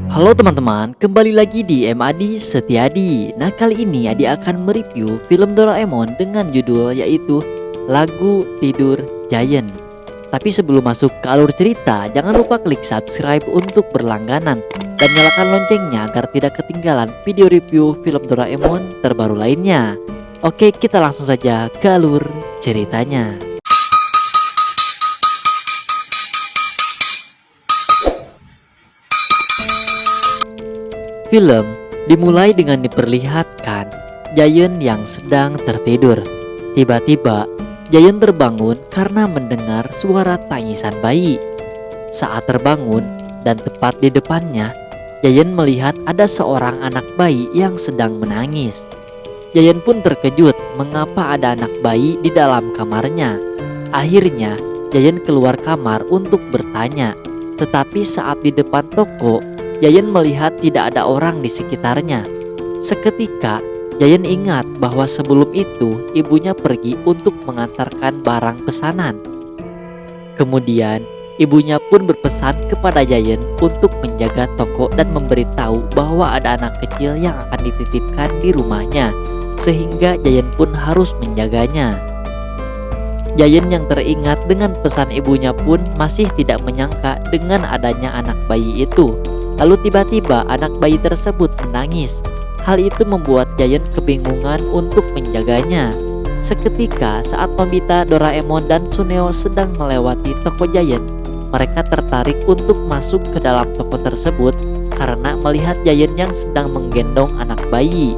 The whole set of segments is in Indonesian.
Halo teman-teman, kembali lagi di MAD Setiadi. Nah, kali ini Adi akan mereview film Doraemon dengan judul yaitu Lagu Tidur Giant. Tapi sebelum masuk ke alur cerita, jangan lupa klik subscribe untuk berlangganan dan nyalakan loncengnya agar tidak ketinggalan video review film Doraemon terbaru lainnya. Oke, kita langsung saja ke alur ceritanya. Film dimulai dengan diperlihatkan Giant yang sedang tertidur. Tiba-tiba, Giant terbangun karena mendengar suara tangisan bayi. Saat terbangun dan tepat di depannya, Giant melihat ada seorang anak bayi yang sedang menangis. Giant pun terkejut mengapa ada anak bayi di dalam kamarnya. Akhirnya, Giant keluar kamar untuk bertanya. Tetapi saat di depan toko, Giant melihat tidak ada orang di sekitarnya. Seketika, Giant ingat bahwa sebelum itu ibunya pergi untuk mengantarkan barang pesanan. Kemudian, ibunya pun berpesan kepada Giant untuk menjaga toko dan memberitahu bahwa ada anak kecil yang akan dititipkan di rumahnya, sehingga Giant pun harus menjaganya. Giant yang teringat dengan pesan ibunya pun masih tidak menyangka dengan adanya anak bayi itu. Lalu tiba-tiba anak bayi tersebut menangis. Hal itu membuat Giant kebingungan untuk menjaganya. Seketika saat Nobita, Doraemon, dan Suneo sedang melewati toko Giant, mereka tertarik untuk masuk ke dalam toko tersebut karena melihat Giant yang sedang menggendong anak bayi.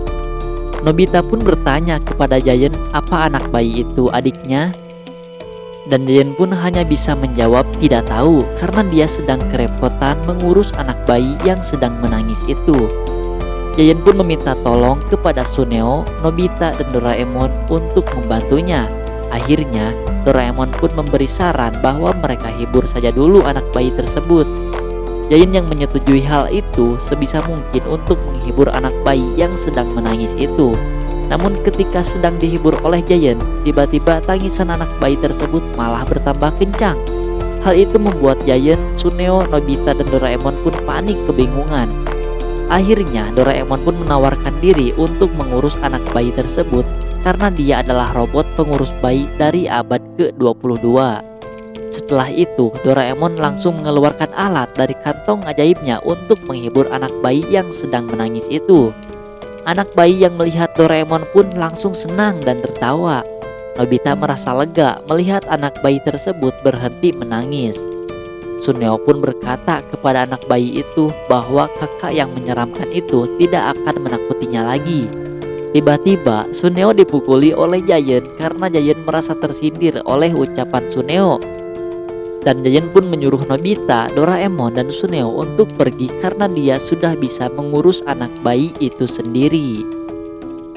Nobita pun bertanya kepada Giant apa anak bayi itu adiknya. Dan Giant pun hanya bisa menjawab tidak tahu karena dia sedang kerepotan mengurus anak bayi yang sedang menangis itu. Giant pun meminta tolong kepada Suneo, Nobita, dan Doraemon untuk membantunya. Akhirnya, Doraemon pun memberi saran bahwa mereka hibur saja dulu anak bayi tersebut. Giant yang menyetujui hal itu sebisa mungkin untuk menghibur anak bayi yang sedang menangis itu. Namun ketika sedang dihibur oleh Giant, tiba-tiba tangisan anak bayi tersebut malah bertambah kencang. Hal itu membuat Giant, Suneo, Nobita, dan Doraemon pun panik kebingungan. Akhirnya Doraemon pun menawarkan diri untuk mengurus anak bayi tersebut karena dia adalah robot pengurus bayi dari abad ke-22. Setelah itu, Doraemon langsung mengeluarkan alat dari kantong ajaibnya untuk menghibur anak bayi yang sedang menangis itu. Anak bayi yang melihat Doraemon pun langsung senang dan tertawa. Nobita merasa lega melihat anak bayi tersebut berhenti menangis. Suneo pun berkata kepada anak bayi itu bahwa kakak yang menyeramkan itu tidak akan menakutinya lagi. Tiba-tiba Suneo dipukuli oleh Giant karena Giant merasa tersindir oleh ucapan Suneo. Dan Giant pun menyuruh Nobita, Doraemon, dan Suneo untuk pergi karena dia sudah bisa mengurus anak bayi itu sendiri.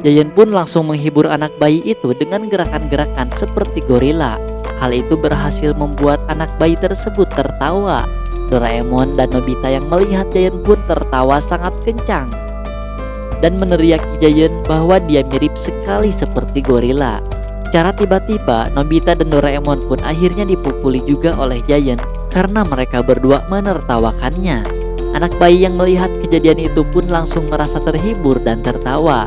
Giant pun langsung menghibur anak bayi itu dengan gerakan-gerakan seperti gorila. Hal itu berhasil membuat anak bayi tersebut tertawa. Doraemon dan Nobita yang melihat Giant pun tertawa sangat kencang dan meneriaki Giant bahwa dia mirip sekali seperti gorila. Secara tiba-tiba, Nobita dan Doraemon pun akhirnya dipukuli juga oleh Giant karena mereka berdua menertawakannya. Anak bayi yang melihat kejadian itu pun langsung merasa terhibur dan tertawa.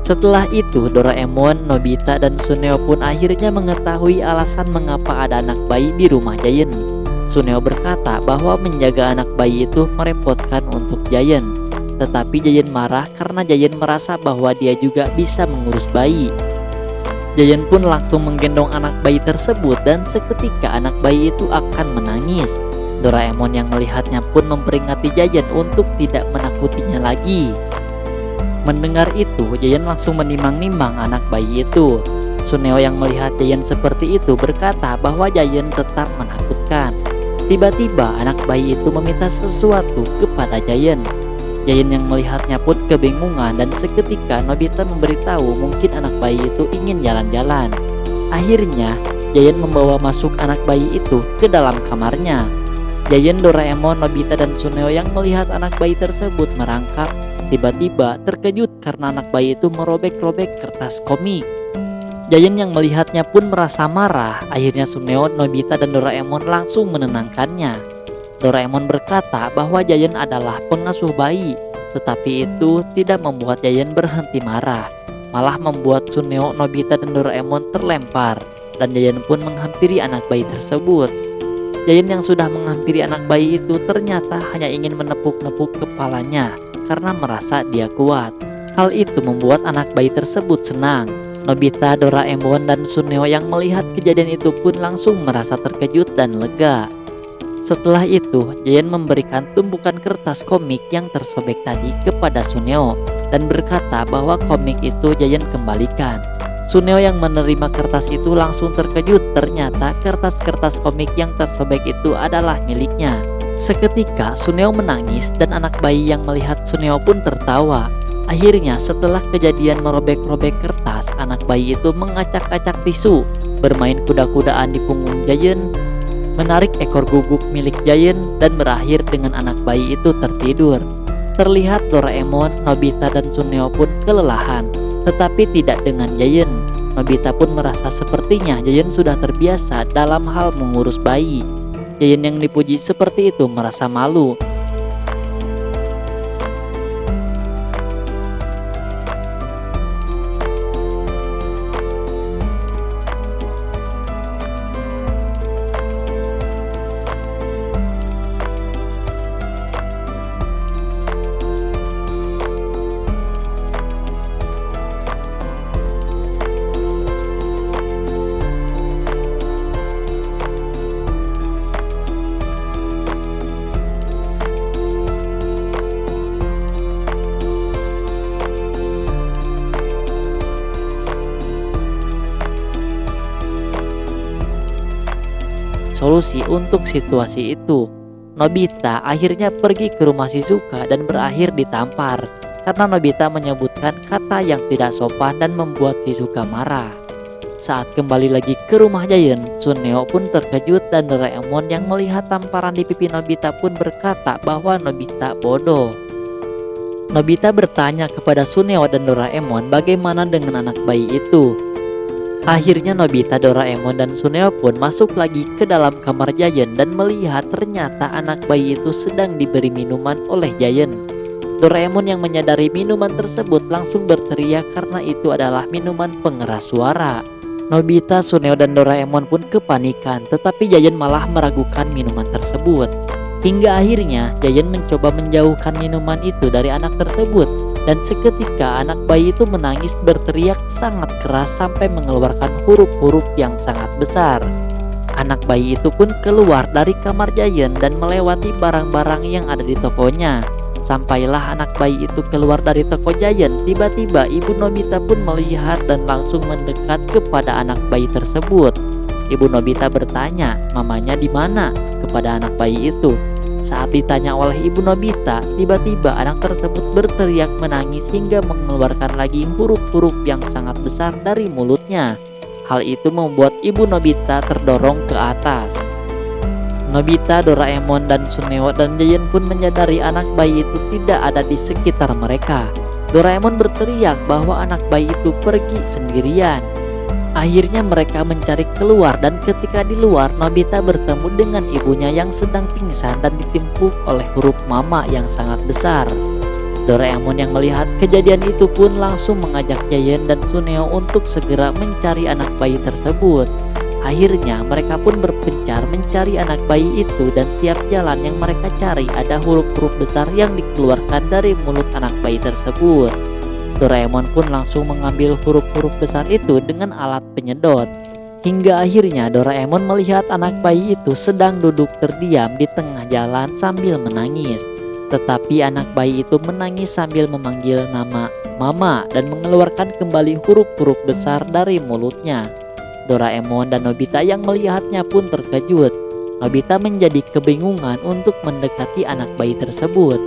Setelah itu, Doraemon, Nobita, dan Suneo pun akhirnya mengetahui alasan mengapa ada anak bayi di rumah Giant. Suneo berkata bahwa menjaga anak bayi itu merepotkan untuk Giant. Tetapi Giant marah karena Giant merasa bahwa dia juga bisa mengurus bayi. Giant pun langsung menggendong anak bayi tersebut dan seketika anak bayi itu akan menangis. Doraemon yang melihatnya pun memperingati Giant untuk tidak menakutinya lagi. Mendengar itu, Giant langsung menimang-nimang anak bayi itu. Suneo yang melihat Giant seperti itu berkata bahwa Giant tetap menakutkan. Tiba-tiba anak bayi itu meminta sesuatu kepada Giant. Giant yang melihatnya pun kebingungan dan seketika Nobita memberitahu mungkin anak bayi itu ingin jalan-jalan. Akhirnya Giant membawa masuk anak bayi itu ke dalam kamarnya. Giant, Doraemon, Nobita, dan Suneo yang melihat anak bayi tersebut merangkak tiba-tiba terkejut karena anak bayi itu merobek-robek kertas komik. Giant yang melihatnya pun merasa marah. Akhirnya Suneo, Nobita, dan Doraemon langsung menenangkannya. Doraemon berkata bahwa Giant adalah pengasuh bayi, tetapi itu tidak membuat Giant berhenti marah, malah membuat Suneo, Nobita, dan Doraemon terlempar, dan Giant pun menghampiri anak bayi tersebut. Giant yang sudah menghampiri anak bayi itu ternyata hanya ingin menepuk-nepuk kepalanya karena merasa dia kuat. Hal itu membuat anak bayi tersebut senang. Nobita, Doraemon, dan Suneo yang melihat kejadian itu pun langsung merasa terkejut dan lega. Setelah itu, Giant memberikan tumpukan kertas komik yang tersobek tadi kepada Suneo dan berkata bahwa komik itu Giant kembalikan. Suneo yang menerima kertas itu langsung terkejut, ternyata kertas-kertas komik yang tersobek itu adalah miliknya. Seketika Suneo menangis dan anak bayi yang melihat Suneo pun tertawa. Akhirnya setelah kejadian merobek-robek kertas, anak bayi itu mengacak-acak tisu, bermain kuda-kudaan di punggung Giant, menarik ekor guguk milik Giant, dan berakhir dengan anak bayi itu tertidur. Terlihat Doraemon, Nobita, dan Suneo pun kelelahan, tetapi tidak dengan Giant. Nobita pun merasa sepertinya Giant sudah terbiasa dalam hal mengurus bayi. Giant yang dipuji seperti itu merasa malu. Solusi untuk situasi itu, Nobita akhirnya pergi ke rumah Shizuka dan berakhir ditampar karena Nobita menyebutkan kata yang tidak sopan dan membuat Shizuka marah. Saat kembali lagi ke rumah Giant, Suneo pun terkejut dan Doraemon yang melihat tamparan di pipi Nobita pun berkata bahwa Nobita bodoh. Nobita bertanya kepada Suneo dan Doraemon bagaimana dengan anak bayi itu. Akhirnya Nobita, Doraemon, dan Suneo pun masuk lagi ke dalam kamar Giant dan melihat ternyata anak bayi itu sedang diberi minuman oleh Giant. Doraemon yang menyadari minuman tersebut langsung berteriak karena itu adalah minuman pengeras suara. Nobita, Suneo, dan Doraemon pun kepanikan, tetapi Giant malah meragukan minuman tersebut. Hingga akhirnya Giant mencoba menjauhkan minuman itu dari anak tersebut. Dan seketika anak bayi itu menangis berteriak sangat keras sampai mengeluarkan huruf-huruf yang sangat besar. Anak bayi itu pun keluar dari kamar Giant dan melewati barang-barang yang ada di tokonya. Sampailah anak bayi itu keluar dari toko Giant, tiba-tiba ibu Nobita pun melihat dan langsung mendekat kepada anak bayi tersebut. Ibu Nobita bertanya, "Mamanya di mana?" kepada anak bayi itu. Saat ditanya oleh ibu Nobita, tiba-tiba anak tersebut berteriak menangis hingga mengeluarkan lagi huruf-huruf yang sangat besar dari mulutnya. Hal itu membuat ibu Nobita terdorong ke atas. Nobita, Doraemon, dan Suneo dan Giant pun menyadari anak bayi itu tidak ada di sekitar mereka. Doraemon berteriak bahwa anak bayi itu pergi sendirian. Akhirnya mereka mencari keluar dan ketika di luar Nobita bertemu dengan ibunya yang sedang pingsan dan ditimpuk oleh huruf mama yang sangat besar. Doraemon yang melihat kejadian itu pun langsung mengajak Giant dan Suneo untuk segera mencari anak bayi tersebut. Akhirnya mereka pun berpencar mencari anak bayi itu dan tiap jalan yang mereka cari ada huruf-huruf besar yang dikeluarkan dari mulut anak bayi tersebut. Doraemon pun langsung mengambil huruf-huruf besar itu dengan alat penyedot. Hingga akhirnya Doraemon melihat anak bayi itu sedang duduk terdiam di tengah jalan sambil menangis. Tetapi anak bayi itu menangis sambil memanggil nama Mama dan mengeluarkan kembali huruf-huruf besar dari mulutnya. Doraemon dan Nobita yang melihatnya pun terkejut. Nobita menjadi kebingungan untuk mendekati anak bayi tersebut.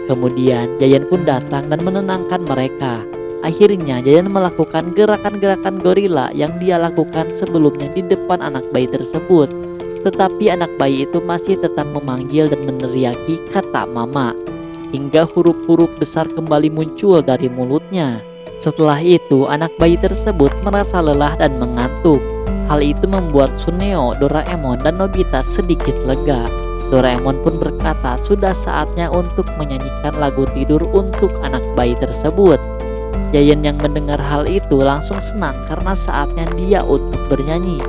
Kemudian Giant pun datang dan menenangkan mereka. Akhirnya Giant melakukan gerakan-gerakan gorila yang dia lakukan sebelumnya di depan anak bayi tersebut. Tetapi anak bayi itu masih tetap memanggil dan meneriaki kata mama. Hingga huruf-huruf besar kembali muncul dari mulutnya. Setelah itu anak bayi tersebut merasa lelah dan mengantuk. Hal itu membuat Suneo, Doraemon, dan Nobita sedikit lega. Doraemon pun berkata sudah saatnya untuk menyanyikan lagu tidur untuk anak bayi tersebut. Giant yang mendengar hal itu langsung senang karena saatnya dia untuk bernyanyi.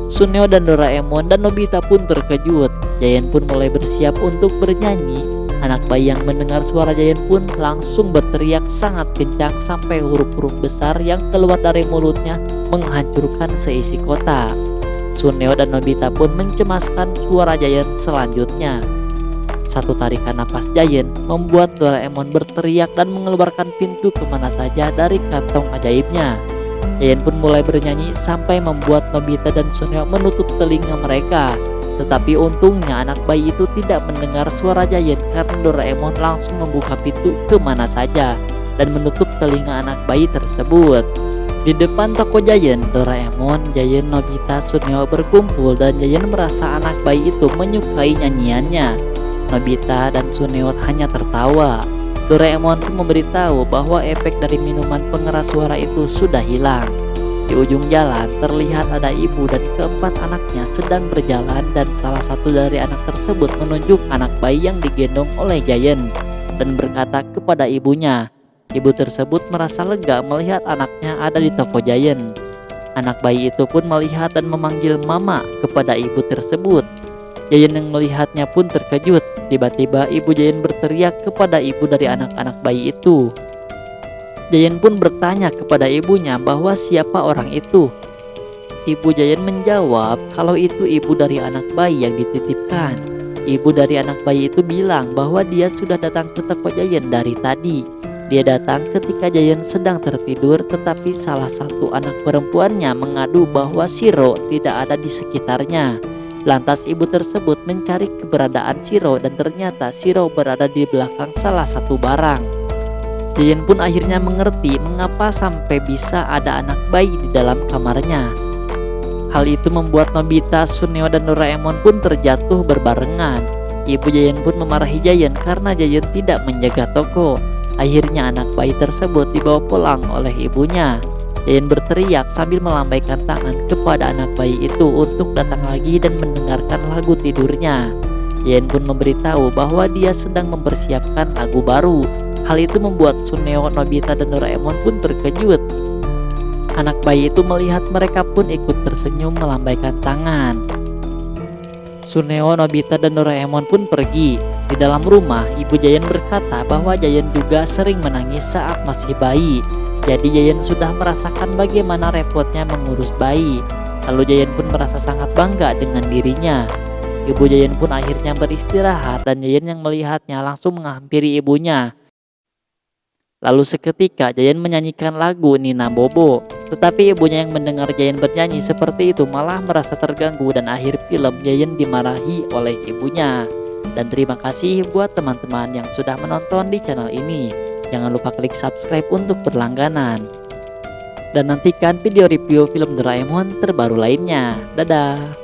Suneo dan Doraemon dan Nobita pun terkejut. Giant pun mulai bersiap untuk bernyanyi. Anak bayi yang mendengar suara Giant pun langsung berteriak sangat kencang sampai huruf-huruf besar yang keluar dari mulutnya menghancurkan seisi kota. Suneo dan Nobita pun mencemaskan suara Giant selanjutnya. Satu tarikan napas Giant membuat Doraemon berteriak dan mengeluarkan pintu kemana saja dari kantong ajaibnya. Giant pun mulai bernyanyi sampai membuat Nobita dan Suneo menutup telinga mereka. Tetapi untungnya anak bayi itu tidak mendengar suara Giant karena Doraemon langsung membuka pintu kemana saja dan menutup telinga anak bayi tersebut. Di depan toko Giant, Doraemon, Giant, Nobita, Suneo berkumpul dan Giant merasa anak bayi itu menyukai nyanyiannya. Nobita dan Suneo hanya tertawa. Doraemon pun memberitahu bahwa efek dari minuman pengeras suara itu sudah hilang. Di ujung jalan terlihat ada ibu dan keempat anaknya sedang berjalan dan salah satu dari anak tersebut menunjuk anak bayi yang digendong oleh Giant dan berkata kepada ibunya. Ibu tersebut merasa lega melihat anaknya ada di toko Giant. Anak bayi itu pun melihat dan memanggil mama kepada ibu tersebut. Giant yang melihatnya pun terkejut. Tiba-tiba ibu Giant berteriak kepada ibu dari anak-anak bayi itu. Giant pun bertanya kepada ibunya bahwa siapa orang itu. Ibu Giant menjawab kalau itu ibu dari anak bayi yang dititipkan. Ibu dari anak bayi itu bilang bahwa dia sudah datang ke toko Giant dari tadi. Dia datang ketika Giant sedang tertidur, tetapi salah satu anak perempuannya mengadu bahwa Shiro tidak ada di sekitarnya. Lantas ibu tersebut mencari keberadaan Shiro dan ternyata Shiro berada di belakang salah satu barang. Giant pun akhirnya mengerti mengapa sampai bisa ada anak bayi di dalam kamarnya. Hal itu membuat Nobita, Suneo dan Doraemon pun terjatuh berbarengan. Ibu Giant pun memarahi Giant karena Giant tidak menjaga toko. Akhirnya anak bayi tersebut dibawa pulang oleh ibunya. Giant berteriak sambil melambaikan tangan kepada anak bayi itu untuk datang lagi dan mendengarkan lagu tidurnya. Giant pun memberitahu bahwa dia sedang mempersiapkan lagu baru. Hal itu membuat Suneo, Nobita dan Doraemon pun terkejut. Anak bayi itu melihat mereka pun ikut tersenyum melambaikan tangan. Suneo, Nobita dan Doraemon pun pergi. Di dalam rumah, ibu Giant berkata bahwa Giant juga sering menangis saat masih bayi. Jadi Giant sudah merasakan bagaimana repotnya mengurus bayi. Lalu Giant pun merasa sangat bangga dengan dirinya. Ibu Giant pun akhirnya beristirahat dan Giant yang melihatnya langsung menghampiri ibunya. Lalu seketika Giant menyanyikan lagu Nina Bobo. Tetapi ibunya yang mendengar Giant bernyanyi seperti itu malah merasa terganggu dan akhir film Giant dimarahi oleh ibunya. Dan terima kasih buat teman-teman yang sudah menonton di channel ini. Jangan lupa klik subscribe untuk berlangganan. Dan nantikan video review film Doraemon terbaru lainnya. Dadah!